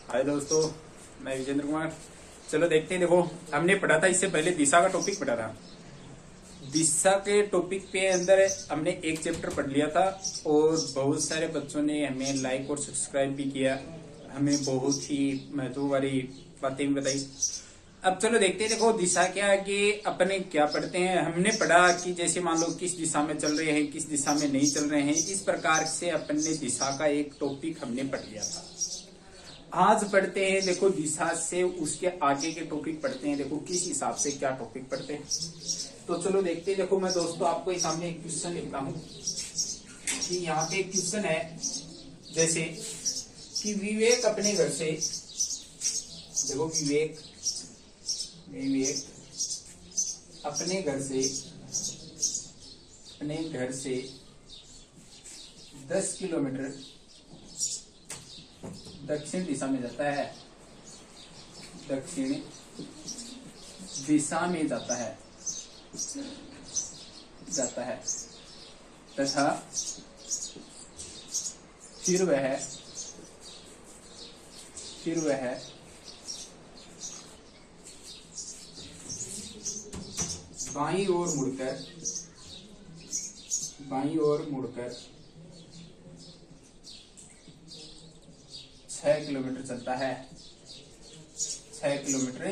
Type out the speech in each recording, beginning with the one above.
हाय दोस्तों, मैं विजेंद्र कुमार। चलो देखते हैं। देखो, हमने पढ़ा था इससे पहले दिशा का टॉपिक पढ़ा था। दिशा के टॉपिक पे अंदर हमने एक चैप्टर पढ़ लिया था और बहुत सारे बच्चों ने हमें लाइक और सब्सक्राइब भी किया। हमें बहुत ही महत्व वाली बातें भी बताई। अब चलो देखते हैं। देखो, दिशा के आगे अपने क्या पढ़ते हैं। हमने पढ़ा कि जैसे मान लो किस दिशा में चल रहे हैं, किस दिशा में नहीं चल रहे हैं। इस प्रकार से अपन ने दिशा का एक टॉपिक हमने पढ़ लिया था। आज पढ़ते हैं। देखो, दिशा से उसके आगे के टॉपिक पढ़ते हैं। देखो किस हिसाब से क्या टॉपिक पढ़ते हैं। तो चलो देखते हैं। देखो, मैं दोस्तों आपको एक सामने एक क्वेश्चन लिखता हूं कि यहाँ पे एक क्वेश्चन है, जैसे कि विवेक अपने घर से, देखो विवेक अपने घर से 10 किलोमीटर दक्षिण दिशा में जाता है। दक्षिण दिशा में जाता है तथा फिर वह बाईं ओर मुड़कर 6 किलोमीटर चलता है। 6 किलोमीटर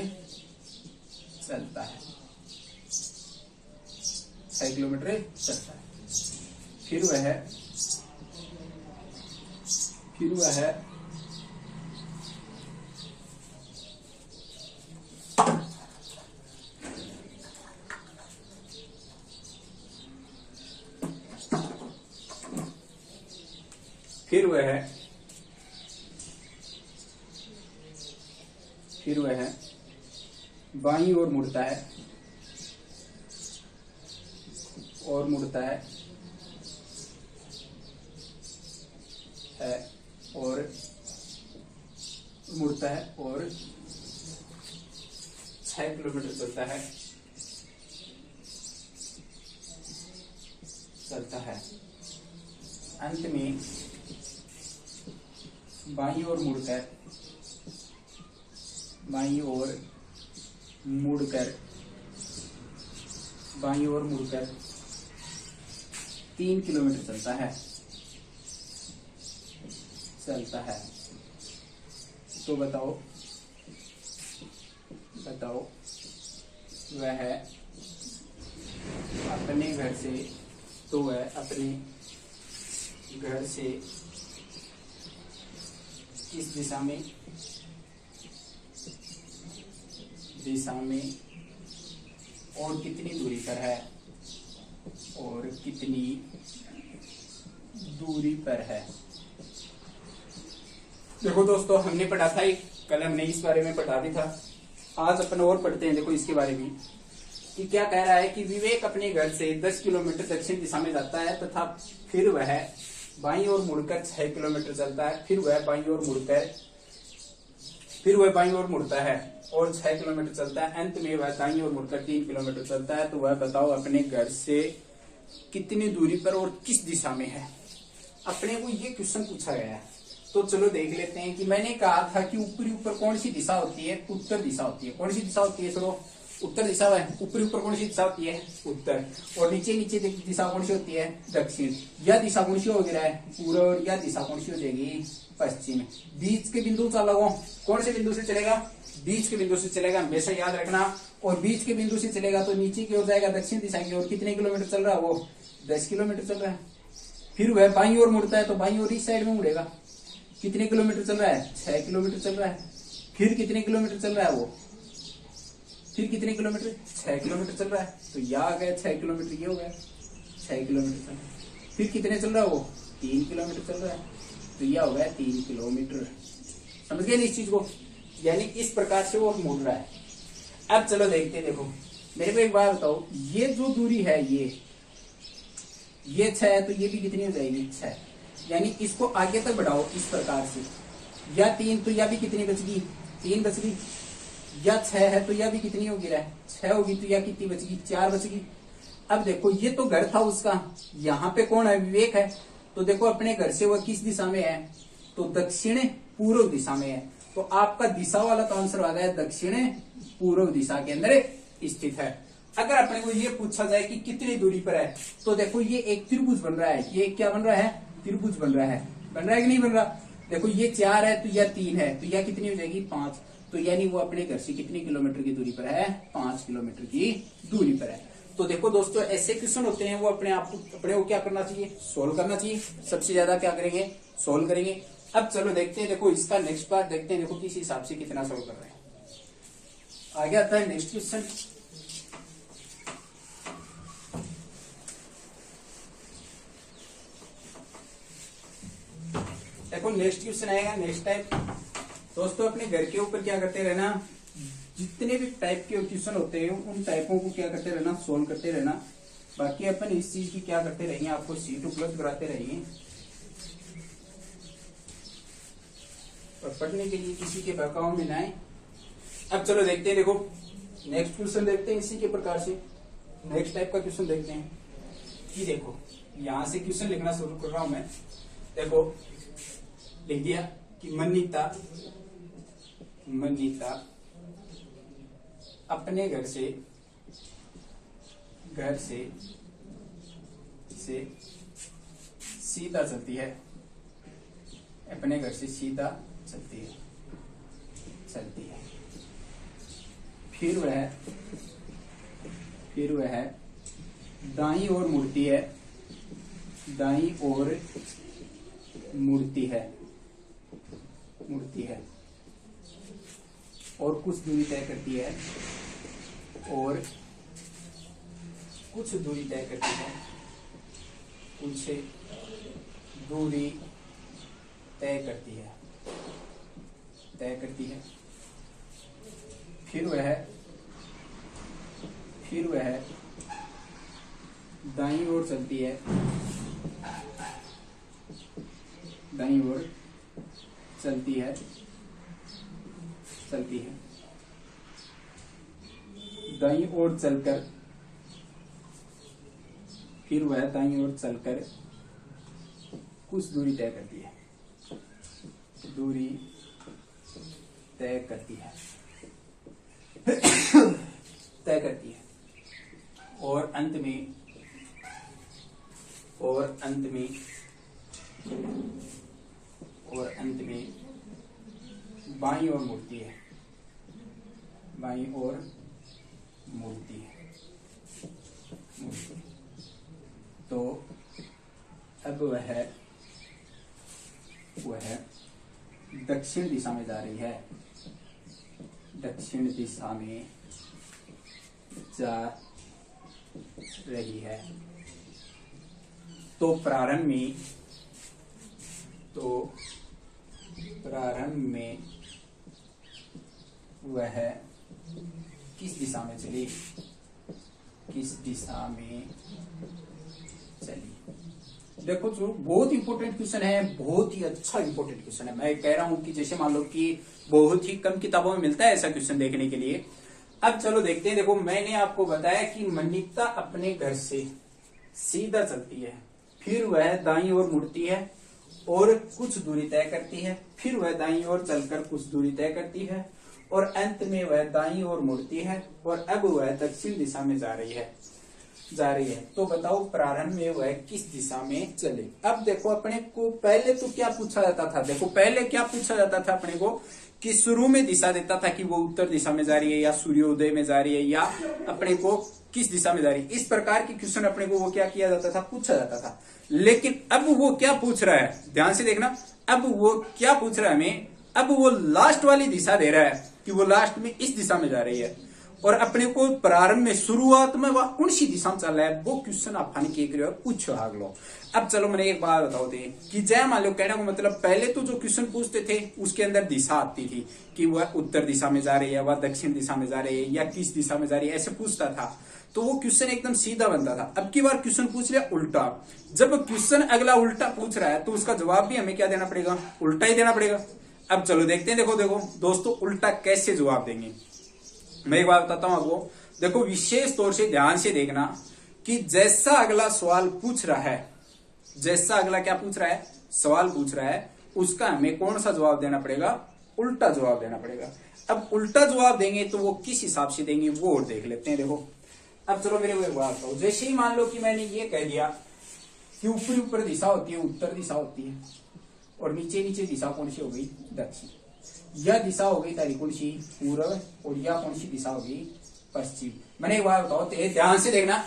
चलता है। फिर वह बाईं ओर मुड़ता है और 6 किलोमीटर चलता है। अंत में बाईं ओर मुड़कर 3 किलोमीटर चलता है। तो बताओ वह अपने घर से किस दिशा में और कितनी दूरी पर है। देखो दोस्तों, हमने पढ़ा था कल, हमने इस बारे में पढ़ा भी था। आज अपन और पढ़ते हैं। देखो इसके बारे में कि क्या कह रहा है कि विवेक अपने घर से 10 किलोमीटर दक्षिण दिशा में जाता है तथा फिर वह बाईं ओर मुड़कर 6 किलोमीटर चलता है। फिर वह बाईं ओर मुड़ता है और 6 किलोमीटर चलता है। अंत में वह दाईं ओर मुड़कर 3 किलोमीटर चलता है। तो वह बताओ अपने घर से कितनी दूरी पर और किस दिशा में है। अपने को ये क्वेश्चन पूछा गया है। तो चलो देख लेते हैं कि मैंने कहा था कि ऊपर कौन सी दिशा होती है? उत्तर दिशा होती है। कौन सी दिशा होती है? चलो उत्तर दिशा है। ऊपर कौन सी दिशा होती है? उत्तर। और नीचे दिशा कौन सी होती है? दक्षिण। यह दिशा कौन सी होगी? पूर्व। और यह दिशा कौन सी हो जाएगी? पश्चिम। बीच के बिंदु चलो, कौन से बिंदु से चलेगा? बीच के बिंदु से चलेगा, हमेशा याद रखना। और बीच के बिंदु से चलेगा तो नीचे की ओर जाएगा, दक्षिण दिशा की ओर। कितने किलोमीटर चल रहा है वो? 10 किलोमीटर चल रहा है। फिर वह बाईं ओर मुड़ता है तो बाईं ओर इस साइड में मुड़ेगा। कितने किलोमीटर चल रहा है? 6 किलोमीटर चल रहा है। फिर कितने किलोमीटर चल रहा है वो? फिर कितने किलोमीटर? 6 किलोमीटर चल रहा है। तो यह आ गया 6 किलोमीटर, ये हो गया 6 किलोमीटर चल रहा है। फिर कितने चल रहा है वो? 3 किलोमीटर चल रहा है। तो यह हो गया 3 किलोमीटर। समझ गए ना इस चीज को? यानी इस प्रकार से वो मुड़ रहा है। अब चलो देखते हैं। देखो मेरे को एक बात बताओ, ये जो दूरी है ये 6 है तो ये भी कितनी हो जाएगी? 6। यानी इसको आगे तक बढ़ाओ इस प्रकार से। या 3 तो यह भी कितनी बच गई? 3 बच गई। या 6 है तो यह भी कितनी होगी? 6 होगी। तो यह कितनी बच गई? 4 बच गई। अब देखो ये तो घर था उसका, यहाँ पे कौन है? विवेक है। तो देखो अपने घर से वह किस दिशा में है? तो दक्षिण पूर्व दिशा में है। तो आपका दिशा वाला तो आंसर आ गया दक्षिण पूर्व दिशा के अंदर स्थित है। अगर अपने को ये पूछा जाए कि कितनी दूरी पर है, तो देखो ये एक त्रिभुज बन रहा है, ये क्या बन रहा है, त्रिभुज बन रहा है कि नहीं बन रहा। देखो ये 4 है तो यह 3 है, तो यह कितनी हो जाएगी 5, तो यानी वो अपने घर से कितनी किलोमीटर की दूरी पर है, 5 किलोमीटर की दूरी पर है। तो देखो दोस्तों ऐसे क्वेश्चन होते हैं वो अपने को क्या करना चाहिए, सोल्व करना चाहिए। सबसे ज्यादा क्या करेंगे, सोल्व करेंगे। अब चलो देखते हैं, देखो इसका नेक्स्ट पार्ट देखते हैं, देखो किस हिसाब से कितना सोल्व कर रहे हैं। आगे आता है नेक्स्ट क्वेश्चन। देखो नेक्स्ट क्वेश्चन आएगा नेक्स्ट टाइप। दोस्तों अपने घर के ऊपर क्या करते रहना, जितने भी टाइप के क्वेश्चन होते हैं उन टाइपों को क्या करते रहना, सोल्व करते रहना। बाकी अपन इस चीज की क्या करते रहेंगे, आपको सीट उपलब्ध कराते रहेंगे और पढ़ने के लिए किसी के बहकाव में ना आए। अब चलो देखते हैं, देखो नेक्स्ट क्वेश्चन देखते हैं इसी के प्रकार से। नेक्स्ट टाइप का क्वेश्चन देखते हैं कि देखो यहां से क्वेश्चन लिखना शुरू कर रहा हूं मैं। देखो लिख दिया कि मनीता अपने घर से सीधा चलती है, अपने घर से सीधा चलती है। फिर वह दाईं ओर मुड़ती है और कुछ दूरी तय करती है, कुछ दूरी तय करती है। फिर वह दाईं ओर चलती है, दाईं ओर चलकर फिर वह दाईं ओर चलकर कुछ दूरी तय करती है और अंत में बाईं ओर मुड़ती है। तो अब वह दक्षिण दिशा में जा रही है, तो प्रारंभ में वह किस दिशा में चली, देखो जो बहुत इंपॉर्टेंट क्वेश्चन है, बहुत ही अच्छा इंपॉर्टेंट क्वेश्चन है। मैं कह रहा हूं कि जैसे मान लो कि बहुत ही कम किताबों में मिलता है ऐसा क्वेश्चन देखने के लिए। अब चलो देखते हैं। देखो मैंने आपको बताया कि मनीता अपने घर से सीधा चलती है, फिर वह दाईं ओर मुड़ती है और कुछ दूरी तय करती है, फिर वह दाईं ओर चलकर कुछ दूरी तय करती है और अंत में वह दाईं ओर मुड़ती है और अब वह दक्षिण दिशा में जा रही है। तो बताओ प्रारंभ में वह किस दिशा में चले। अब देखो अपने को पहले तो क्या पूछा जाता था, देखो पहले क्या पूछा जाता था अपने को कि शुरू में दिशा देता था कि वो उत्तर दिशा में जा रही है या सूर्योदय में जा रही है या अपने को किस दिशा में जा रही है। इस प्रकार के क्वेश्चन अपने को वो क्या किया जाता था, पूछा जाता था। लेकिन अब वो क्या पूछ रहा है, ध्यान से देखना, अब वो क्या पूछ रहा है हमें, अब वो लास्ट वाली दिशा दे रहा है कि वो लास्ट में इस दिशा में जा रही है और अपने को प्रारंभ में शुरुआत में वह कौन सी दिशा में चल रहा है वो क्वेश्चन आप पूछो आगलो। अब चलो मैंने एक बात बताओ थे कि जय मान लो, कहने को मतलब पहले तो जो क्वेश्चन पूछते थे उसके अंदर दिशा आती थी कि वह उत्तर दिशा में जा रही है, वह दक्षिण दिशा में जा रही है या किस दिशा में जा रही है, ऐसे पूछता था तो वो क्वेश्चन एकदम सीधा बनता था। अब की बार क्वेश्चन पूछ रहा उल्टा, जब क्वेश्चन अगला उल्टा पूछ रहा है तो उसका जवाब भी हमें क्या देना पड़ेगा, उल्टा ही देना पड़ेगा। अब चलो देखते हैं, देखो दोस्तों उल्टा कैसे जवाब देंगे। मैं एक बात बताता हूं आपको, देखो विशेष तौर से ध्यान से देखना कि जैसा अगला सवाल पूछ रहा है, जैसा अगला क्या पूछ रहा है, सवाल पूछ रहा है, उसका हमें कौन सा जवाब देना पड़ेगा, उल्टा जवाब देना पड़ेगा। अब उल्टा जवाब देंगे तो वो किस हिसाब से देंगे वो और देख लेते हैं। देखो अब चलो मेरे को एक बात बताओ, जैसे ही मान लो कि मैंने ये कह दिया कि ऊपरी ऊपर दिशा होती है उत्तर दिशा होती है, और नीचे नीचे दिशा कौन सी हो गई दक्षिण, यह दिशा हो गई तारी कौन सी पूर्व, और यह कौन सी दिशा हो गई पश्चिम। मैंने एक बात बताओ तो ध्यान से देखना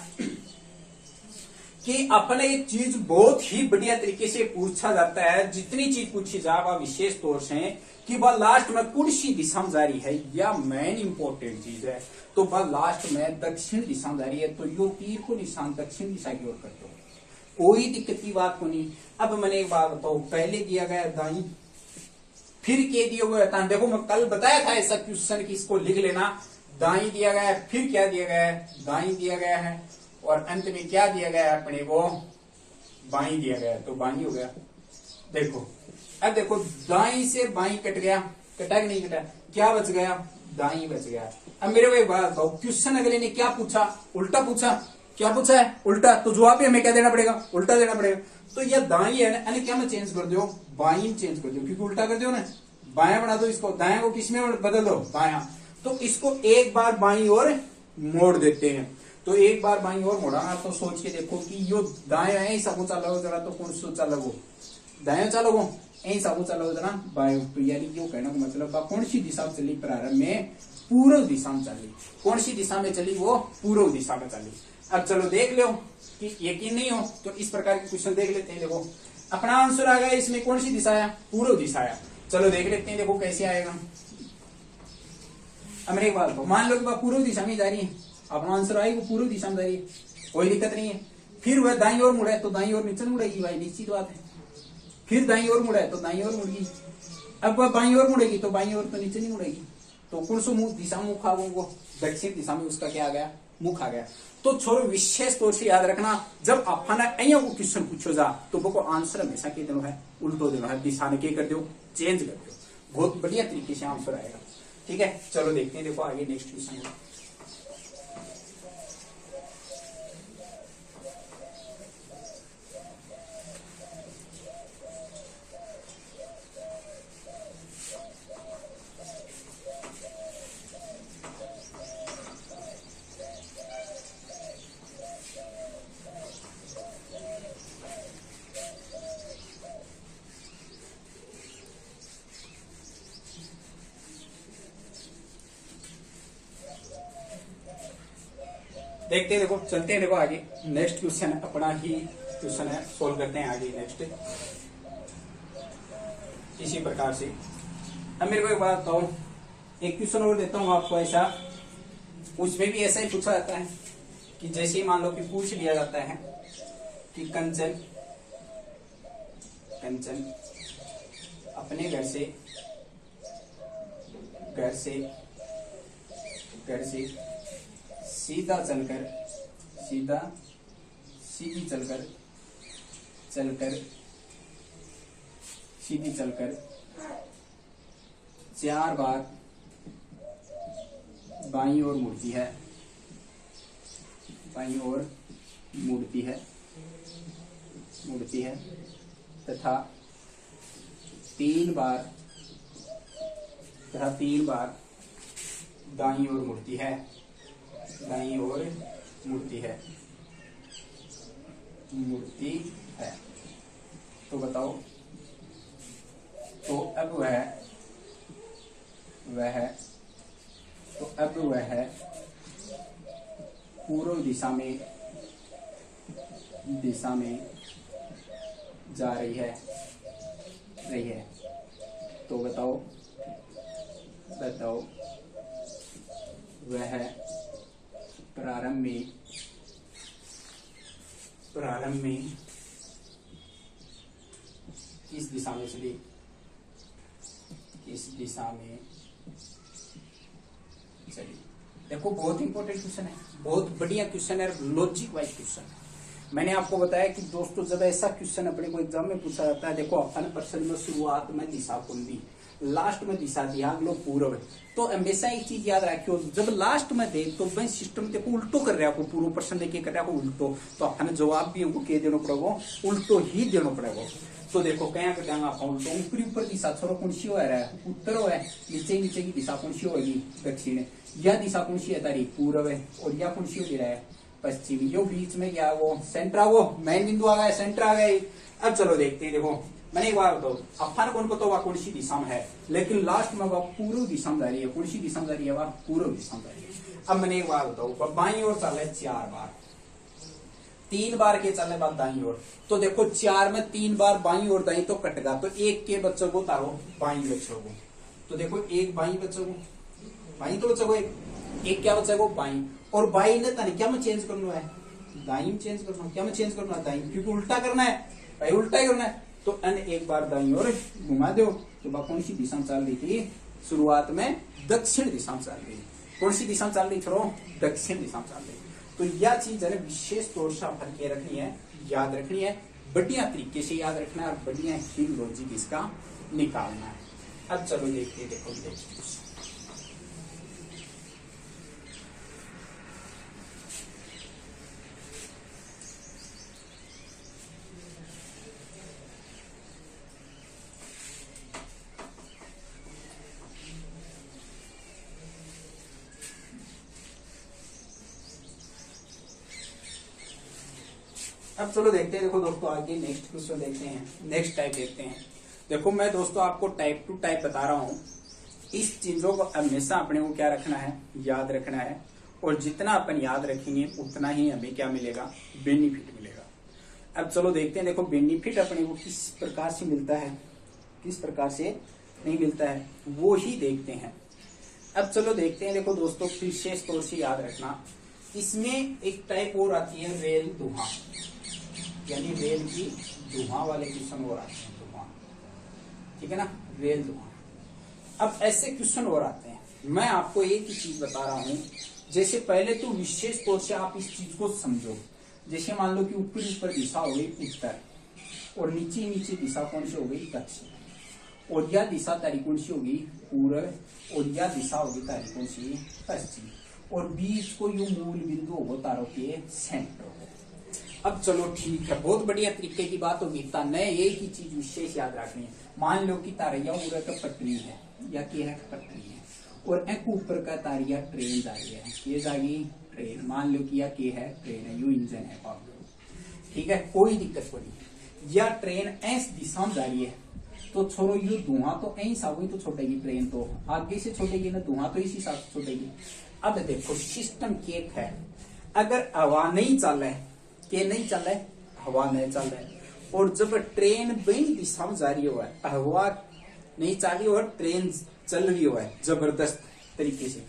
कि अपने एक चीज बहुत ही बढ़िया तरीके से पूछा जाता है, जितनी चीज पूछी जाए वह विशेष तौर से कि वह लास्ट में कौन सी दिशा में जा रही है, या मेन इंपॉर्टेंट चीज है। तो वह लास्ट में दक्षिण दिशा में जा रही है, तो यो तीर को निशान दक्षिण दिशा की ओर करते हो, कोई दिक्कत की बात को नहीं। अब मैंने एक बात बताओ, पहले दिया गया दाई, फिर के दिए हुए था। देखो मैं कल बताया था ऐसा क्वेश्चन कि इसको लिख लेना, दाई दिया गया है, फिर क्या दिया गया है दाई दिया गया है, और अंत में क्या दिया गया है अपने को बाई दिया गया है, तो बाई हो गया। देखो अब देखो दाई से बाई कट गया, कटा कि नहीं कटा, क्या बच गया दाई बच गया। अब मेरे को एक बात बताओ, क्वेश्चन अगले ने क्या पूछा उल्टा पूछा, क्या पूछा है उल्टा, तो जवाब भी हमें क्या देना पड़ेगा उल्टा देना पड़ेगा। तो यह दाई है ना, क्या में चेंज कर दो बाई में चेंज कर दो, क्योंकि उल्टा कर दो ना, बाया बना दो इसको, दाया को किस में बदल दो बाया। तो इसको एक बार बाई और मोड़ देते हैं, तो एक बार बाई और मोड़ा ना, तो सोच के देखो कि यो दाया है ऐसा ऊंचा लगो जरा, तो कौन सा ऊंचा लगो दाया ऊंचा लगो, ऐसा ऊंचा लगो जरा बायो। तो यानी यो कहना का मतलब कौन सी दिशा में चली, प्रारंभ में पूर्व दिशा में चली, कौन सी दिशा में चली वो पूर्व दिशा में चली। अब चलो देख लो कि यकीन नहीं हो तो इस प्रकार के क्वेश्चन देख लेते हैं। देखो अपना आंसर आ गया, इसमें कौन सी दिशा है पूर्व दिशा है। चलो देख लेते हैं, देखो कैसे आएगा। अब मेरे एक बात को मान लो कि पूर्व दिशा में जा रही है, अपना आंसर आएगा पूर्व दिशा में जा रही है, कोई दिक्कत नहीं है। फिर वह दाई ओर मुड़ा है तो दाई ओर नीचे मुड़ेगी भाई, निश्चित बात है। फिर दाई ओर मुड़ा है तो दाई ओर मुड़ेगी। अब वह बाई ओर मुड़ेगी तो बाई ओर तो नीचे नहीं मुड़ेगी, तो कौन सा दिशा मुख आ वो दक्षिण दिशा में उसका क्या आ गया मुख आ गया। तो छोरो विशेष तौर से याद रखना, जब अपना अहियां को क्वेश्चन पूछो जा तो वो आंसर हमेशा के देना है उल्टो देना है, दिशा ने के कर दो चेंज कर दो, बहुत बढ़िया तरीके से आंसर आएगा। ठीक है चलो देखते हैं, देखो आगे नेक्स्ट क्वेश्चन है। देखते हैं, देखो चलते हैं, देखो आगे नेक्स्ट क्वेश्चन अपना ही क्वेश्चन है, सोल्व करते हैं आगे नेक्स्ट इसी प्रकार से। अब मेरे को एक बात बताओ, एक क्वेश्चन और देता हूं आपको ऐसा, उसमें भी ऐसा ही पूछा जाता है कि जैसे ही मान लो कि पूछ लिया जाता है कि कंचन अपने घर से सीधी चलकर 4 बार बाईं ओर मुड़ती है तथा 3 बार दाईं ओर मुड़ती है। तो बताओ, तो अब वह पूर्व दिशा में जा रही है। तो बताओ वह प्रारंभ में किस दिशा में चली, देखो बहुत इंपॉर्टेंट क्वेश्चन है, बहुत बढ़िया क्वेश्चन है, लॉजिक वाइज क्वेश्चन है। मैंने आपको बताया कि दोस्तों जब ऐसा क्वेश्चन अपने को एग्जाम में पूछा जाता है, देखो अपन प्रश्न में शुरुआत में दिशा कौन दी, लास्ट में दिशा दिया लो पूर्व। तो हमेशा एक चीज याद रखियो, जब लास्ट में दे तो वह सिस्टम देखो उल्टो कर रहा है, पूर्व प्रश्न लेके कर रहा है उल्टो, तो अपने जवाब भी उनको के देना पड़ेगा, उल्टो ही देना पड़ेगा। तो देखो क्या कर देंगे आप उल्टो, ऊपरी ऊपर दिशा छोरो कौन सी हो रहा है, उत्तर हो है, नीचे नीचे की दिशा कौन सी होगी, दक्षिण। यह दिशा कौन सी है तारी, पूर्व है, और यह कौन सी हो रहा है, पश्चिम। यो बीच में क्या वो सेंटर, वो मेन बिंदु आ गया, सेंटर आ गए। अब चलो देखते हैं, देखो मैंने एक बार बताओ अपन कौन को वह कौन सी दिशा में है, लेकिन लास्ट में वह पूर्व दिशा में जा रही है, कौन सी दिशा में जा रही है, वह पूर्व दिशा में जा रही है। अब मैंने एक बार बताओ बाई ओर चल है 4 बार, 3 बार के चलने बाद दाई ओर, तो देखो 4 में 3 बार बाई और दाई तो कटेगा, तो एक के बच्चों को तारो बाई बच्चों को, तो देखो एक बाई बच्चों को, बाई तो बच्चों को एक क्या बच्चा को बाई, और बाई ने तानी क्या में चेंज करना है, दाई में चेंज करना है, क्या में चेंज करना है, दाई, क्योंकि उल्टा करना है भाई, उल्टा ही करना है। तो अन एक बार दाई और घुमा दो, तो वह कौन सी दिशा में चल रही थी, शुरुआत में दक्षिण दिशा में चल रही, कौन सी दिशा में चल रही छोड़ो, दक्षिण दिशा में चल रही। तो यह चीज है विशेष तौर से भर के रखनी है, याद रखनी है, बढ़िया तरीके से याद रखना है, और बढ़िया ही लॉजिक इसका निकालना है। अब चलो देखते देखो अब चलो देखते हैं, देखो दोस्तों आगे नेक्स्ट क्वेश्चन देखते हैं, नेक्स्ट टाइप देखते हैं। देखो मैं दोस्तों आपको टाइप टू टाइप बता रहा हूँ, इस चीजों को हमेशा अपने को क्या रखना है, याद रखना है, और जितना अपन याद रखेंगे उतना ही हमें क्या मिलेगा, बेनिफिट मिलेगा। अब चलो देखते हैं, देखो बेनिफिट अपने को किस प्रकार से मिलता है, किस प्रकार से नहीं मिलता है, वो ही देखते हैं। अब चलो देखते हैं, देखो दोस्तों विशेष तौर से याद रखना, इसमें एक टाइप और आती है रेल धुआं, यानी रेल की धुआं वाले क्वेश्चन और आते हैं, धुआं, ठीक है ना, रेल धुआं। अब ऐसे क्वेश्चन और आते हैं, मैं आपको एक ही चीज बता रहा हूं, जैसे पहले तो विशेष तौर से आप इस चीज को समझो, जैसे मान लो कि ऊपर ऊपर दिशा हो गई उत्तर, और नीचे नीचे दिशा कौन सी हो गई, दक्षिण, और यह दिशा तारी कौन सी होगी, पूर्व, और यह दिशा होगी तारी कौन सी, पश्चिम, और बीच को यू मूल बिंदु होगा तारों के सेंटर। अब चलो ठीक है, बहुत बढ़िया तरीके की बात होगी, ताने एक ही चीज विशेष याद रखनी है। मान लो कि तारिया उड़े का पटरी है, या क्या है, पटरी है, और एक ऊपर का तारिया ट्रेन जा रही है, ये जाएगी ट्रेन, मान लो कि यह क्या है, ट्रेन है, यू इंजन है, ठीक है, कोई दिक्कत नहीं। या ट्रेन ऐस दिशा में जा रही है, तो छोड़ो यू धुआं तो ऐसा हुई तो छोटेगी, ट्रेन तो आगे से छोटेगी ना, धुआं तो इसी हिसाब से छोटेगी। अब देखो सिस्टम केक है, अगर हवा नहीं चल रहा है, के नहीं चल रहा है, हवा नहीं चल रहा है, और जब ट्रेन बड़ी दिशा में जा रही हुआ है, हवा नहीं चल रही और ट्रेन चल रही हुआ है जबरदस्त तरीके से,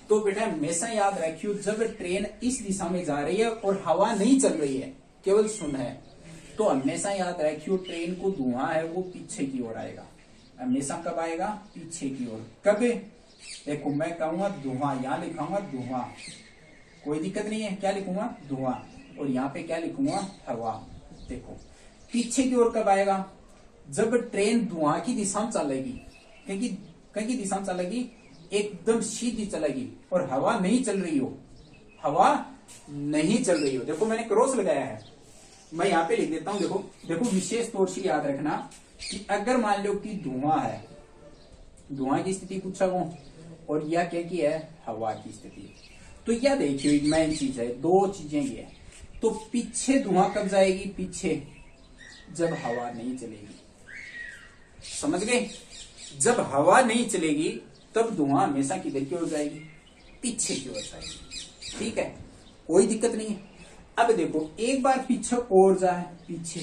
तो बेटा हमेशा याद रखियो, जब ट्रेन इस दिशा में जा रही है और हवा नहीं चल रही है, केवल सुन है, तो हमेशा याद रखियो ट्रेन को धुआं है वो पीछे की ओर आएगा, हमेशा कब आएगा, पीछे की ओर। कब, देखो मैं कहूंगा धुआं, यहाँ लिखाऊंगा धुआं, कोई दिक्कत नहीं है, क्या लिखूंगा, धुआं, और यहाँ पे क्या लिखूंगा, हवा। देखो पीछे की ओर कब आएगा, जब ट्रेन धुआं की दिशा में चलेगी, कहीं की दिशा में चलेगी, एकदम सीधी चलेगी, और हवा नहीं चल रही हो, हवा नहीं चल रही हो। देखो मैंने क्रॉस लगाया है, मैं यहाँ पे लिख देता हूँ, देखो देखो विशेष तौर से याद रखना कि अगर मान लो कि धुआं है, धुआं की स्थिति पूछा वो, और यह क्या की है, हवा की स्थिति, तो यह देखियो एक मेन चीज है, दो चीजें ये है। तो पीछे धुआं कब जाएगी, पीछे जब हवा नहीं चलेगी, समझ गए, जब हवा नहीं चलेगी तब धुआं हमेशा किधर की ओर जाएगी, पीछे की ओर जाएगी, ठीक है, कोई दिक्कत नहीं है। अब देखो एक बार पीछे और जाए, पीछे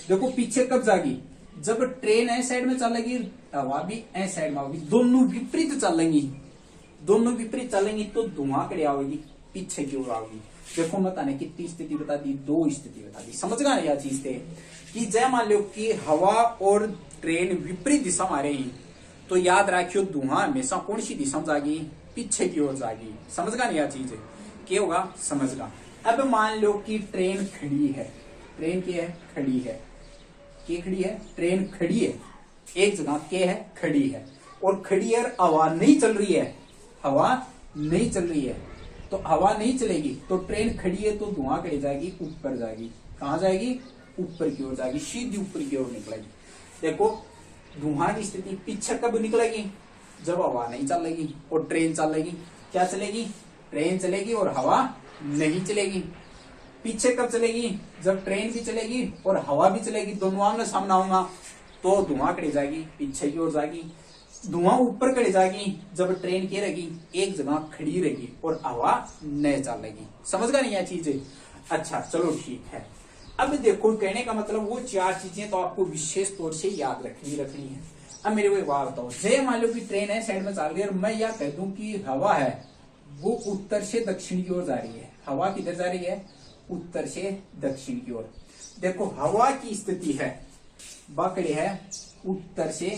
देखो पीछे कब जाएगी, जब ट्रेन ऐ साइड में चलेगी, हवा भी ऐ साइड में होगी, दोनों विपरीत चलेंगी, दोनों विपरीत चलेंगी, तो धुआं कड़े आओगी, पीछे की ओर आओगी। देखो मैंने कितनी स्थिति बता दी, दो स्थिति बता दी, समझ गए यह चीज थे कि जय मान लो कि हवा और ट्रेन विपरीत दिशा में आ रही, तो याद रखियो धुआं हमेशा कौन सी दिशा में जाएगी, पीछे की ओर जाएगी, समझ गए यह चीज क्या होगा, समझ गा। अब मान लो कि ट्रेन खड़ी है, ट्रेन की है, खड़ी है, क्या खड़ी है, ट्रेन खड़ी है, एक जगह के है, खड़ी है, और खड़ी है, हवा नहीं चल रही है, हवा नहीं चल रही है, तो हवा नहीं चलेगी तो ट्रेन खड़ी है तो धुआं कड़ी जाएगी, ऊपर जाएगी। कहां जाएगी? ऊपर की ओर जाएगी, सीधी ऊपर की ओर निकलेगी। देखो धुआं की स्थिति पीछे कब निकलेगी? जब हवा नहीं चलेगी और ट्रेन चलेगी। क्या चलेगी? ट्रेन चलेगी और हवा नहीं चलेगी। पीछे कब चलेगी? जब ट्रेन भी चलेगी और हवा भी चलेगी, दोनों आमने सामने होगा, तो धुआं कड़ी जाएगी, पीछे की ओर जाएगी। धुआं ऊपर कड़ी जाएगी जब ट्रेन की रहेगी, एक जगह खड़ी रहेगी और हवा नहीं चलेगी। समझ गए नहीं यह चीजें? अच्छा चलो ठीक है। अब देखो कहने का मतलब वो चार चीजें तो आपको विशेष तौर से याद रखनी है। अब मेरे को एक बात बताओ, जय मान लो कि ट्रेन है साइड में चल रही है और मैं यह कह दूं कि हवा है वो उत्तर से दक्षिण की ओर जा रही है। हवा किधर जा रही है? उत्तर से दक्षिण की ओर। देखो हवा की स्थिति है बाकड़े है उत्तर से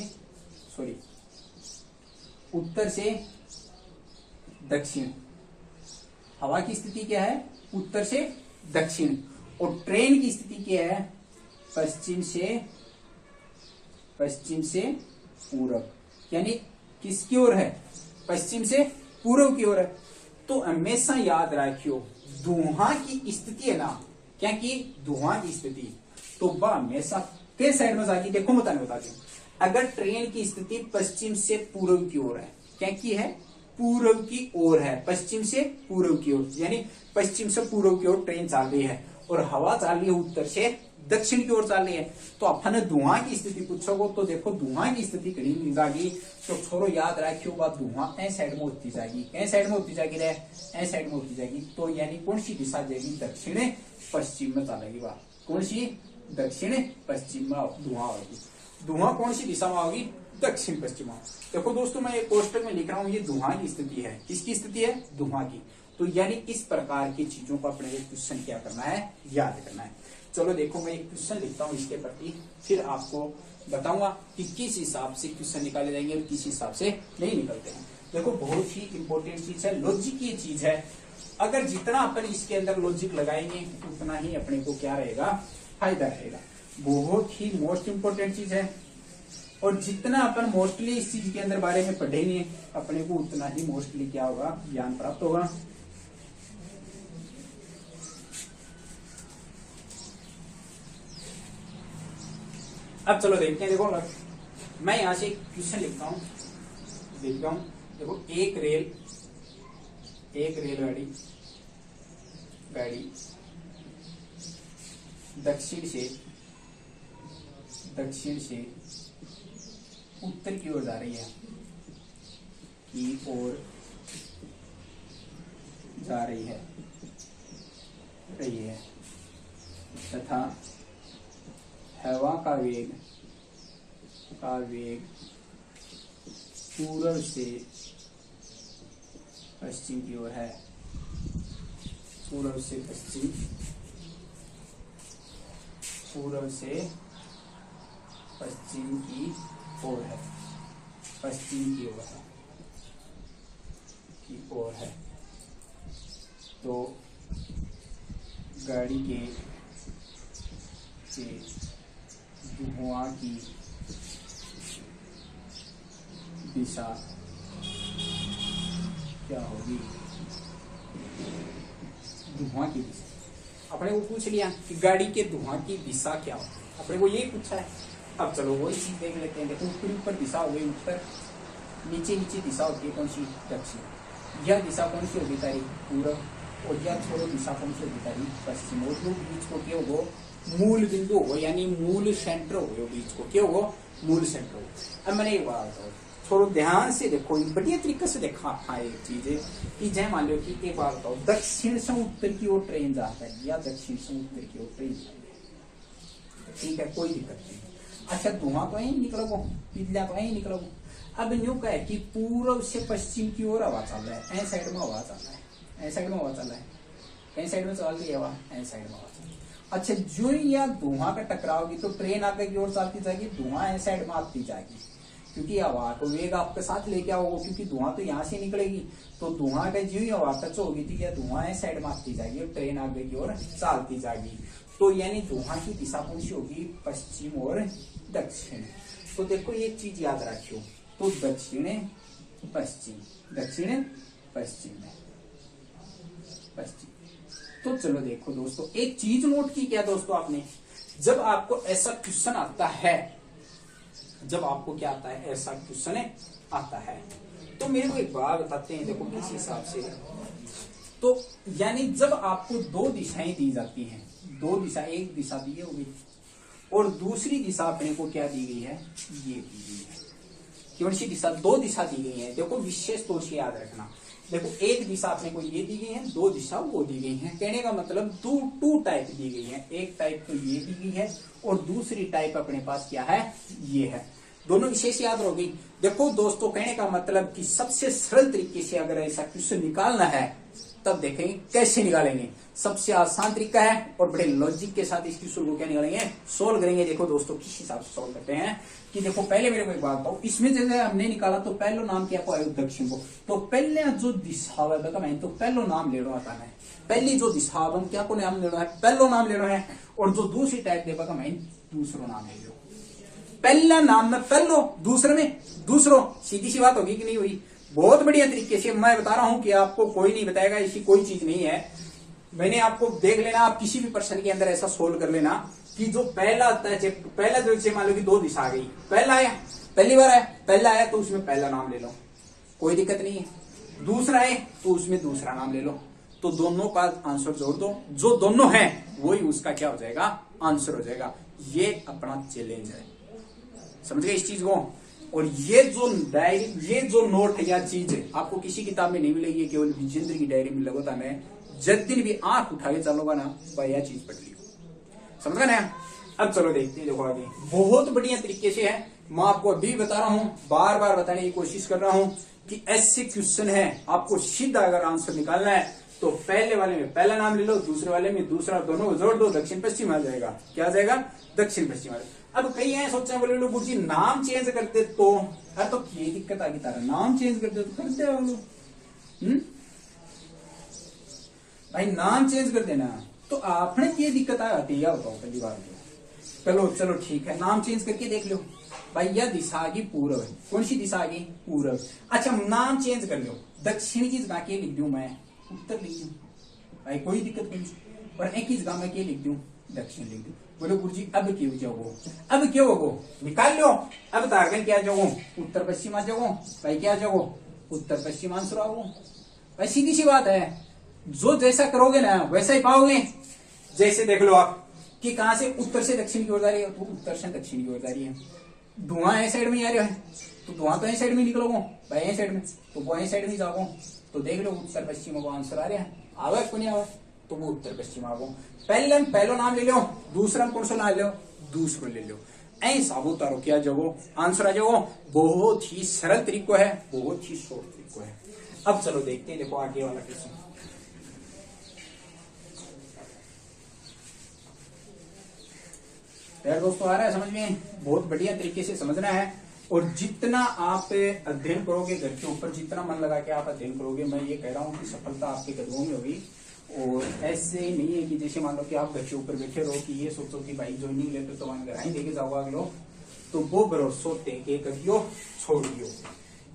दक्षिण। हवा की स्थिति क्या है? उत्तर से दक्षिण। और ट्रेन की स्थिति क्या है? पश्चिम से पूरब। यानी किसकी ओर है? पश्चिम से पूर्व की ओर है। तो हमेशा याद रखियो धुआं की स्थिति है ना, क्या की धुआं की स्थिति तो वह हमेशा किस साइड में जाएगी? देखो बता दूं, अगर ट्रेन की स्थिति पश्चिम से पूर्व की ओर है, क्या की है? पूर्व की ओर है, पश्चिम से पूर्व की ओर, यानी पश्चिम से पूर्व की ओर ट्रेन चल रही है और हवा चल रही है उत्तर से दक्षिण की ओर चल रही है। तो अपन धुआं की स्थिति पूछोगे तो देखो धुआं की स्थिति कहीं मिल जाएगी। तो छोरो याद रखियो बात, धुआं ए साइड में होती जाएगी। ए साइड में होती जाएगी रे, ए साइड में होती जाएगी। तो यानी कौन सी दिशा जाएगी? दक्षिण पश्चिम में चलेगी बात। कौन सी? दक्षिण पश्चिम में धुआं होगी। धुआं कौन सी दिशा में होगी? दक्षिण पश्चिम में। देखो दोस्तों मैं एक पोस्टर में लिख रहा हूँ, ये धुआं की स्थिति है। किसकी स्थिति है? धुआं की। तो यानी इस प्रकार की चीजों को अपने क्वेश्चन क्या करना है? याद करना है। चलो देखो मैं एक क्वेश्चन लिखता हूँ इसके प्रति, फिर आपको बताऊंगा कि किस हिसाब से क्वेश्चन निकाले जाएंगे और किस हिसाब से नहीं निकलते हैं। देखो बहुत ही इंपॉर्टेंट चीज है, लॉजिक ये चीज है। अगर जितना अपन इसके अंदर लॉजिक लगाएंगे उतना ही अपने को क्या रहेगा? फायदा रहेगा। बहुत ही मोस्ट इंपोर्टेंट चीज है और जितना अपन मोस्टली इस चीज के अंदर बारे में पढ़ेंगे अपने को उतना ही मोस्टली क्या होगा? ज्ञान प्राप्त होगा। अब चलो देखते हैं। देखो मैं यहां से एक क्वेश्चन लिखता हूं, देखो एक रेलगाड़ी दक्षिण से उत्तर की ओर जा रही है तथा हवा का वेग पूर्व से पश्चिम की ओर है। पूर्व से पश्चिम की ओर है। तो गाड़ी के धुआं की दिशा क्या होगी? धुआं की दिशा अपने को पूछ लिया कि गाड़ी के धुआं की दिशा क्या होगी, अपने को यही पूछा है। अब चलो वही चीज देख लेते हैं। देखो ऊपर दिशा हो गई उत्तर, नीचे दिशा होती है कौन सी? दक्षिण। यह दिशा कौन सी होगी तारी? पूर्व। और यह छोड़ो दिशा कौन सी होगी तारी? पश्चिम। और बीच को क्या होगा? मूल बिंदु हो, यानी मूल सेंटर हो बीच को क्या हो? मूल सेंटर हो। अब मैंने एक बात बताओ, थोड़ा ध्यान से देखो, बढ़िया तरीके से देखा हाँ एक चीज है कि जय मान लो कि एक बात बताओ, दक्षिण से उत्तर की ओर ट्रेन जाता है या दक्षिण से उत्तर की ओर ट्रेन जाती है, ठीक है, कोई दिक्कत नहीं। अच्छा धुआं तो यही निकलोगो, पिछला तो यही निकलोगो। अब न्यू का है कि पूर्व से पश्चिम की ओर हवा चल रहा है, ऐ साइड में हवा चल रहा है, ऐ साइड में हवा चल रहा है, ऐ साइड में चल रही है हवा, ऐ साइड में हवा चल रही है। अच्छा जो या धुआं का टकराओगी तो ट्रेन आगे की ओर चलती जाएगी, धुआं ऐ साइड में आती जाएगी, क्योंकि हवा को वेग आपके साथ लेके आओगे, क्योंकि धुआं तो यहाँ से निकलेगी, तो धुआं का जो ही हवा टच होगी तो क्या धुआं ऐ साइड में आती जाएगी और ट्रेन आगे की ओर चलती जाएगी। तो यानी धुआं की दिशा कौन सी होगी? पश्चिम और दक्षिण। तो देखो ये चीज याद रखियो, तो दक्षिण पश्चिम, दक्षिण पश्चिम में पश्चिम। तो चलो देखो दोस्तों, एक चीज नोट की क्या दोस्तों आपने, जब आपको ऐसा क्वेश्चन आता है, जब आपको क्या आता है, ऐसा क्वेश्चन आता है, तो मेरे को एक बात बताते हैं, देखो किस हिसाब से, तो यानी जब आपको दो दिशाएं दी जाती हैं, दो दिशा, एक दिशा दी है होगी और दूसरी दिशा अपने को क्या दी गई है, ये दी गई है। कौन सी दिशा, दो दिशा दी गई है, देखो विशेष तौर से याद रखना। देखो एक दिशा अपने को ये दी गई है, दो दिशा वो दी गई है, कहने का मतलब टू टाइप दी गई है, एक टाइप तो ये दी गई है और दूसरी टाइप अपने पास क्या है, ये है। दोनों विशेष याद रहोगी। देखो दोस्तों, कहने का मतलब कि सबसे सरल तरीके से अगर ऐसा क्वेश्चन निकालना है तब देखेंगे कैसे निकालेंगे। सबसे आसान तरीका है और बड़े लॉजिक के साथ इस क्वेश्चन को क्या निकालेंगे, सोल्व करेंगे। देखो दोस्तों किस हिसाब से सोल्व करते हैं कि देखो पहले मेरे को एक बात बताओ, इसमें जैसे हमने निकाला तो पहलो नाम क्या को आयो, दक्षिण को, तो पहले जो दिशा है मैं तो पहलो नाम ले लो आता है, पहली जो दिशा हम क्या को नाम लेना है, पहलो नाम लेना है, और जो दूसरी टाइप देगा मैं दूसरो नाम ले लो। पहला नाम में पहलो, दूसरे में दूसरो, सीधी सी बात होगी कि नहीं हुई। बहुत बढ़िया तरीके से मैं बता रहा हूं कि आपको कोई नहीं बताएगा, ऐसी कोई चीज नहीं है। मैंने आपको देख लेना, आप किसी भी प्रश्न के अंदर ऐसा सोल्व कर लेना कि जो पहला आता है, पहला जो मान लो कि दो दिशा आ गई, पहला आया, पहली बार आया, पहला आया तो उसमें पहला नाम ले लो, कोई दिक्कत नहीं है। दूसरा है तो उसमें दूसरा नाम ले लो, तो दोनों का आंसर जोड़ दो, जो दोनों है वही उसका क्या हो जाएगा, आंसर हो जाएगा। ये अपना चैलेंज है, समझ गए इस चीज को। और ये जो डायरी, ये जो नोट है या चीज है, आपको किसी किताब में नहीं मिलेगी, केवल विजेंद्र की डायरी में लगोता है। जब दिन भी आंख उठा के चलोगा ना, भाई यह चीज पढ़ ली, समझ गए ना। अब चलो देखते हैं, देखो आगे बहुत बढ़िया तरीके से है। मैं आपको अभी बता रहा हूं, बार बार बताने की कोशिश कर रहा हूं कि ऐसे क्वेश्चन है, आपको सीधा अगर आंसर निकालना है तो पहले वाले में पहला नाम ले लो, दूसरे वाले में दूसरा, दोनों को जोड़ दो, दक्षिण पश्चिम आ जाएगा। क्या आ जाएगा, दक्षिण पश्चिम आ जाएगा। अब कई हैं सोचते हैं, बोले लो गुरुजी नाम चेंज करते तो, अरे तो ये दिक्कत आ गई तारा, नाम चेंज करते तो करते हो लोग, भाई नाम चेंज कर देना, तो आपने ये दिक्कत आती है, बताओ पहली बार। चलो चलो ठीक है, नाम चेंज करके देख लो। भाई यह दिशा आ गई पूर्व है, कौन सी दिशा आ गई, पूर्व। अच्छा नाम चेंज कर लो, दक्षिण की जगह के लिख दूं मैं उत्तर लिख दूं, भाई कोई दिक्कत नहीं। और एक ही जगह में के लिख दूं, दक्षिण लिख दूं। बोलो गुरुजी अब क्यों जाओ, अब क्यों होगो, निकाल लो। अब तारगन क्या जाओ, उत्तर पश्चिम आ जाओ, भाई क्या जाओ, उत्तर पश्चिम आंसर आओ। भाई सीधी सी बात है, जो जैसा करोगे ना वैसा ही पाओगे। जैसे देख लो आप कि कहां से उत्तर से दक्षिण की ओर जा रही है, तो उत्तर से दक्षिण की ओर जा रही है। धुआं ए साइड में आ रहा है तो धुआं तो ए साइड में निकलोगे, भाई ए साइड में, तो वो ए साइड में जाओ, तो देख लो उत्तर पश्चिम को आंसर आ रहा है, आवे को नहीं आवे, तो वो उत्तर पश्चिम आ गो। पहलो नाम ले लो, दूसरा कौन सा नाम ले लो, दूसरो ले लो, ऐसा उतारो क्या जगो, आंसर आ जाओ। बहुत ही सरल तरीको है, बहुत ही शॉर्ट तरीको है। अब चलो देखते हैं, देखो आगे वाला क्वेश्चन। यार दोस्तों आ रहा है समझ में, बहुत बढ़िया तरीके से समझना है। और जितना आप अध्ययन करोगे घर के ऊपर, जितना मन लगा के आप अध्ययन करोगे, मैं ये कह रहा हूँ कि सफलता आपके कदमों में होगी। और ऐसे नहीं है कि जैसे मान लो कि आप घर के ऊपर बैठे रहो कि ये सोचो कि भाई ज्वाइनिंग लेते तो वहां घर ही देके जाओ अगलो, तो वो भरोसो के करियो छोड़ दियो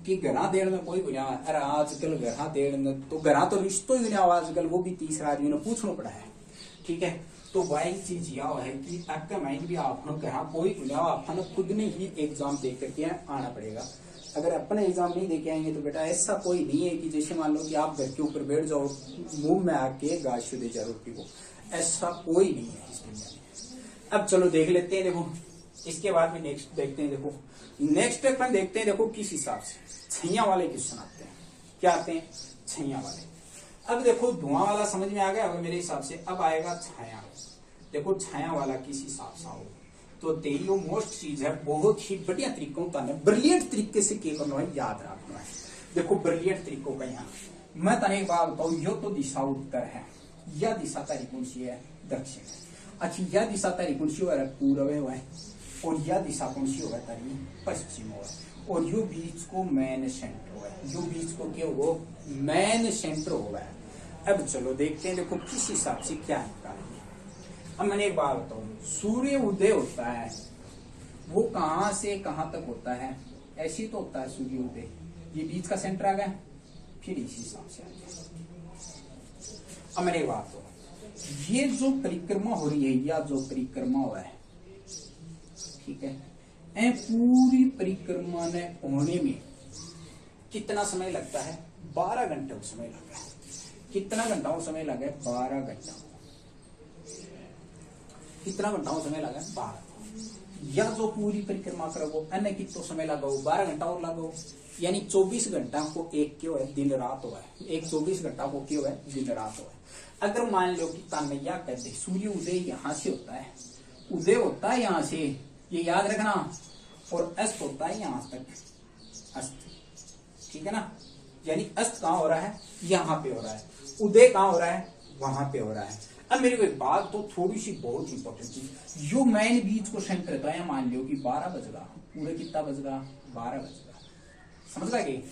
कि घरा देर में कोई गुना। अरे आजकल घरा देर में तो घरा तो रिश्तों ही नहीं, आजकल वो भी तीसरा आदमी ने पूछना पड़ा है, ठीक है। तो वही चीज यह है कि आपका माइंड भी आपने कहा कोई गुना, आपने खुद ने ही एग्जाम दे करके आना पड़ेगा। अगर अपने एग्जाम नहीं देके आएंगे तो बेटा ऐसा कोई नहीं है कि जैसे मान लो कि आप घर के ऊपर बैठ जाओ, मुंह में आके गाश दे जा रोटी को, ऐसा कोई नहीं है इस दुनिया में। अब चलो देख लेते हैं, देखो इसके बाद में नेक्स्ट देखते हैं। देखो नेक्स्ट अपन देखते हैं, देखो किस हिसाब से छैया वाले क्वेश्चन आते हैं। क्या आते हैं, छैया वाले। अब देखो धुआं वाला समझ में आ गया मेरे हिसाब से, अब आएगा छाया। देखो छाया वाला किस हिसाब से आओ तो तेरी मोस्ट चीज है, बहुत ही बढ़िया तरीकों का ब्रिलियंट तरीके से क्या करना है, याद रखना है। देखो ब्रिलियंट तरीकों का यहाँ मैं तने एक बात बताऊं, यो तो दिशा उत्तर है, यह दिशा तारी कौन सी है, दक्षिण है। अच्छा यह दिशा तारी कौन सी है, पूर्व है, और यह दिशा कौन सी होगा तारी, पश्चिम है। और यो बीच को मेन सेंटर है, यो बीच को क्या होगा, मेन सेंटर होगा। अब चलो देखते हैं, देखो किस हिसाब से क्या निकालेंगे। अब मैंने एक बात बताऊं, सूर्य उदय होता है वो कहां से कहां तक होता है, ऐसे ही तो होता है सूर्योदय। ये बीच का सेंटर आ गया, फिर इसी हिसाब से आ गया। अब मैंने एक बात, तो ये जो परिक्रमा हो रही है, या जो परिक्रमा हुआ है, ठीक है, पूरी परिक्रमा ने होने में कितना समय लगता है? 12 घंटे का समय लगा है। कितना घंटाओं समय लगा है? 12 घंटा। कितना घंटाओं समय लगा है? 12। या जो पूरी परिक्रमा करो अन्य कितना समय लगाओ? 12 घंटा और लगाओ, यानी 24 घंटा को एक क्यों है दिन रात हुआ है, एक 24 घंटा को क्यों है दिन रात हुआ है। अगर मान लो कि तानैया कहते सूर्य उदय यहां से होता है, उदय होता है यहां से, ये याद रखना, और अस्त होता है यहां तक, अस्त, ठीक है ना। यानी अस्त कहां हो रहा है? यहां पे हो रहा है। उदय कहां हो रहा है? वहां पे हो रहा है। अब मेरी को एक बात तो थोड़ी सी बहुत इंपॉर्टेंट चीज, जो मैन बीच को सेंटर रहता है, मान लो कि 12 बजेगा, पूरे कितना बजेगा? 12 बजेगा, समझ गया कि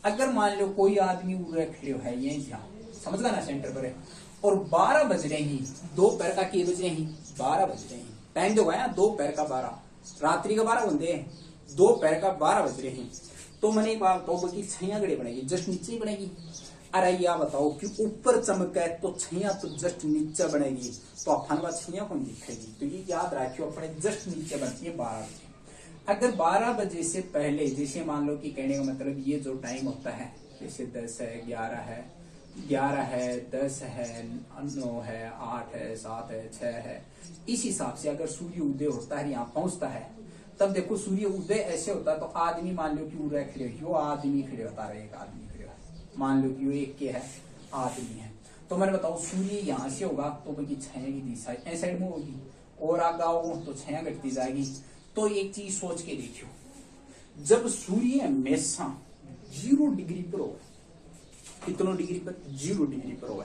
अगर मान लो कोई आदमी उड़े खड़े है ये समझ गया ना, सेंटर पर है, और 12 बज रहे ही, दोपहर का के बज रहे ही, 12 बज रहे हैं, टाइम जो है दोपहर का 12, रात्रि का 12 बनते हैं, दोपहर का 12 बज रहे हैं, तो मैंने एक बात बताओ कि छैया गड़े बनेगी, जस्ट नीचे ही बनेगी। अरे या बताओ कि ऊपर चमका है तो छैया तो जस्ट नीचे बनेगी, तो अपन छैया को दिखेगी। तो ये याद रखियो, अपने जस्ट नीचे बनती है 12 बजे। अगर 12 बजे से पहले, जैसे मान लो कि कहने का मतलब ये जो टाइम होता है, जैसे 10 है, 11 है, 10 है, 9 है, 8 है, 7 है, 6 है, इस हिसाब से अगर सूर्य उदय होता है, यहाँ पहुंचता है, तब देखो सूर्य उदय ऐसे होता है, तो आदमी मान लो कि उदय खड़े हो, आदमी खड़े होता है, एक आदमी खड़े हो, मान लो कि वो एक के है, आदमी है, तो मैंने बताओ सूर्य यहाँ से होगा तो बल्कि छाया की दिशा ऐ साइड में होगी, और आगे आओ तो छाया घटती जाएगी। तो एक चीज सोच के देखियो, जब सूर्य हमेशा 0 डिग्री पर हो, कितनों डिग्री पर? 0 डिग्री पर हो,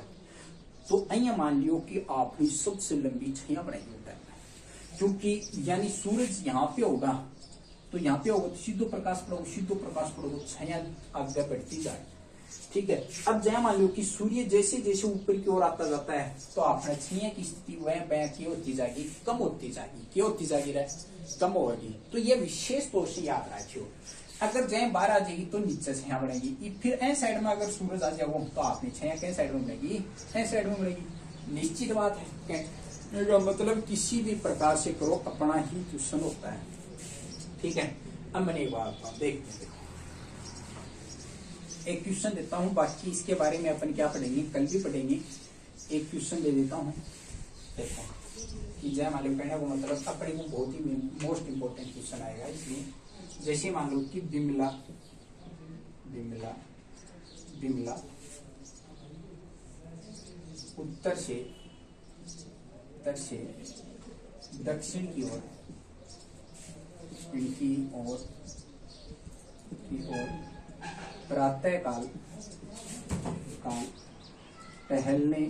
तो अहिया मान लियो कि आपने सबसे लंबी छाया बनाई होता है, क्योंकि यानी सूरज यहाँ पे होगा, तो यहाँ पे होगा तो सीधो प्रकाश पड़ोगे, सीधो प्रकाश पड़ोगे, छाया आगे बढ़ती जाए, ठीक है। अब जय मान लो कि सूर्य जैसे जैसे ऊपर की ओर आता जाता है, तो आपने छाया की स्थिति वह की होती जाएगी, कम होती जाएगी, क्या होती जाएगी? कम होगी। तो ये विशेष तौर से याद रखियो। अगर जय 12 आ जाएगी तो नीचे छाया बढ़ेगी, फिर ए साइड में अगर सूरज आ जाएगा तो आपने छाया किस साइड में बढ़ेगी? ए साइड में बढ़ेगी। निश्चित बात है, मतलब किसी भी प्रकार से करो, अपना ही क्वेश्चन होता है, ठीक है। अब मैंने एक बात देखते हैं, एक क्वेश्चन देता हूं, बाकी इसके बारे में अपन क्या पढ़ेंगे, कल भी पढ़ेंगे। एक क्वेश्चन दे देता हूं, देखो कि जय मालिक कहने को मतलब अपने को बहुत ही मोस्ट इंपोर्टेंट क्वेश्चन आएगा, इसलिए जैसे मान लो कि बिमला बिमला बिमला उत्तर से दक्षिण की ओर प्रातः काल टहलने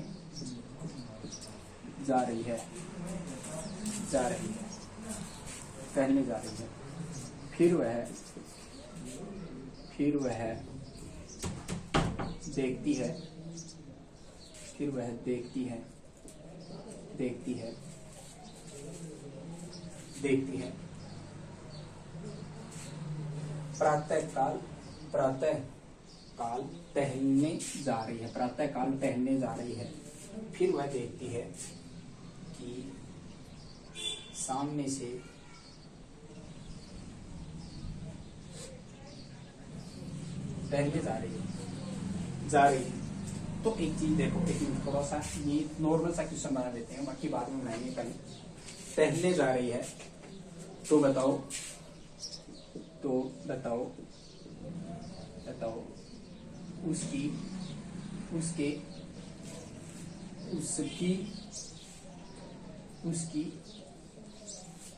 जा रही है, टहलने जा रही है, फिर वह देखती है, प्रातः काल टहलने जा रही है, फिर वह देखती है कि सामने से टहलने जा रही है। तो एक चीज देखो, एक मिनट थोड़ा सा ये नॉर्मल सा क्वेश्चन बना देते हैं, बाकी बाद में बनाएंगे कल। टहलने जा रही है, तो बताओ उसकी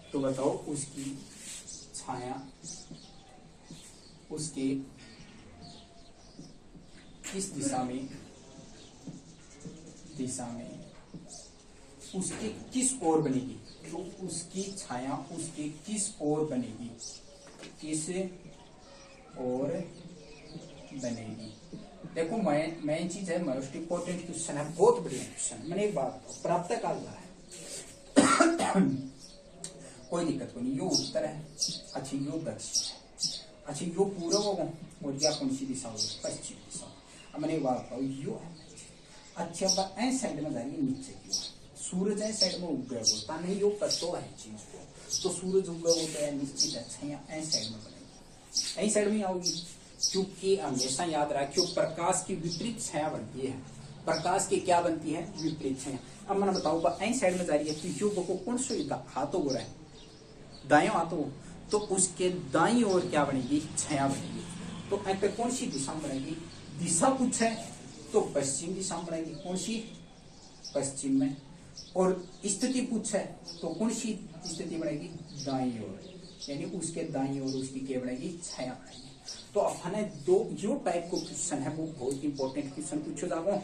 तो बताओ उसकी छाया उसके किस दिशा में उसके किस ओर बनेगी? तो उसकी छाया उसके किस ओर बनेगी? किस ओर बनेगी? देखो मेन चीज है, मोस्ट इंपोर्टेंट क्वेश्चन है, बहुत बढ़िया क्वेश्चन। मैंने एक बात प्रातः काल का है कोई दिक्कत को नहीं। यो उत्तर है, अच्छा यो दक्षिण है, अच्छा यो पूर्व होगा और या कौन सी दिशा होगी, पश्चिम दिशा। अब मैंने एक बात बताओ, यो है अच्छा अब ऐ साइड में जाएगी नीचे की ओर, सूरज ऐ साइड में उग गया बोलता नहीं, यो पतो है चीज को, तो सूरज उग गया होता है निश्चित अच्छा यहाँ ऐ साइड में बनेगी, ऐ साइड में आओगी, क्योंकि हमेशा याद रखियो प्रकाश की विपरीत छाया बनती है, प्रकाश की क्या बनती है, विपरीत छाया। अब मैंने बताऊँ ऐ साइड में जा रही है तो यो को कौन सा हाथों हो रहा है, दाएं हाथों, तो उसके दाईं ओर क्या बनेगी, छाया बनेगी। तो ऐ पे कौन सी दिशा बनेगी, दिशा पूछे तो पश्चिम दिशा में बनेगी, कौन सी, पश्चिम में। और स्थिति पूछे तो कौन सी स्थिति बनेगी, दाईं ओर, यानी उसके दाईं ओर उसकी क्या बनेगी, छाया बनेगी। तो अपने दो जो टाइप को क्वेश्चन है वो बहुत इंपॉर्टेंट क्वेश्चन पूछो जाओ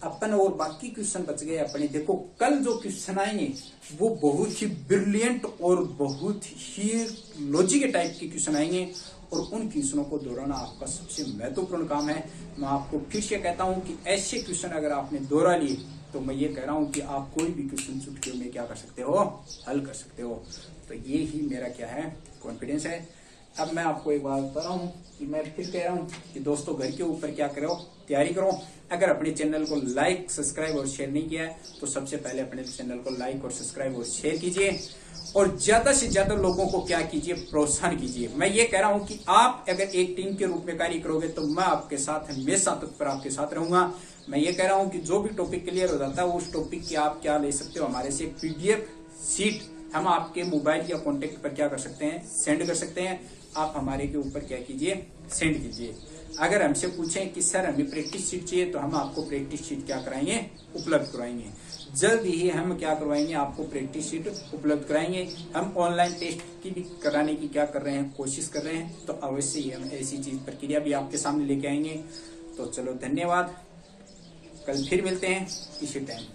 अपन, और बाकी क्वेश्चन बच गए अपने। देखो कल जो क्वेश्चन आएंगे वो बहुत ही ब्रिलियंट और बहुत ही लॉजिक के टाइप के क्वेश्चन आएंगे, और उन क्वेश्चनों को दोहराना आपका सबसे महत्वपूर्ण काम है। मैं आपको फिर से कहता हूं कि ऐसे क्वेश्चन अगर आपने दोहरा लिए तो मैं ये कह रहा हूं कि आप कोई भी क्वेश्चन चुटकियों में क्या कर सकते हो, हल कर सकते हो। तो ये ही मेरा क्या है, कॉन्फिडेंस है। अब मैं आपको एक बात बता रहा हूँ कि मैं फिर कह रहा हूँ कि दोस्तों घर के ऊपर क्या करो, तैयारी करो। अगर अपने चैनल को लाइक सब्सक्राइब और शेयर नहीं किया है तो सबसे पहले अपने चैनल को लाइक और सब्सक्राइब और शेयर कीजिए, और ज्यादा से ज्यादा लोगों को क्या कीजिए, प्रोत्साहन कीजिए। मैं ये कह रहा हूं कि आप अगर एक टीम के रूप में कार्य करोगे तो मैं आपके साथ हमेशा तत्पर आपके साथ रहूंगा। मैं ये कह रहा हूं कि जो भी टॉपिक क्लियर हो जाता है उस टॉपिक की आप क्या ले सकते हो, हमारे से पीडीएफ सीट हम आपके मोबाइल या कॉन्टेक्ट पर क्या कर सकते हैं, सेंड कर सकते हैं। आप हमारे के ऊपर क्या कीजिए, सेंड कीजिए। अगर हमसे पूछें कि सर हमें प्रैक्टिस शीट चाहिए तो हम आपको प्रैक्टिस शीट क्या कराएंगे, उपलब्ध कराएंगे। जल्द ही हम क्या करवाएंगे, आपको प्रैक्टिस शीट उपलब्ध कराएंगे। हम ऑनलाइन टेस्ट की भी कराने की क्या कर रहे हैं, कोशिश कर रहे हैं। तो अवश्य ही हम ऐसी चीज प्रक्रिया भी आपके सामने लेके आएंगे। तो चलो धन्यवाद, कल फिर मिलते हैं इसी टाइम।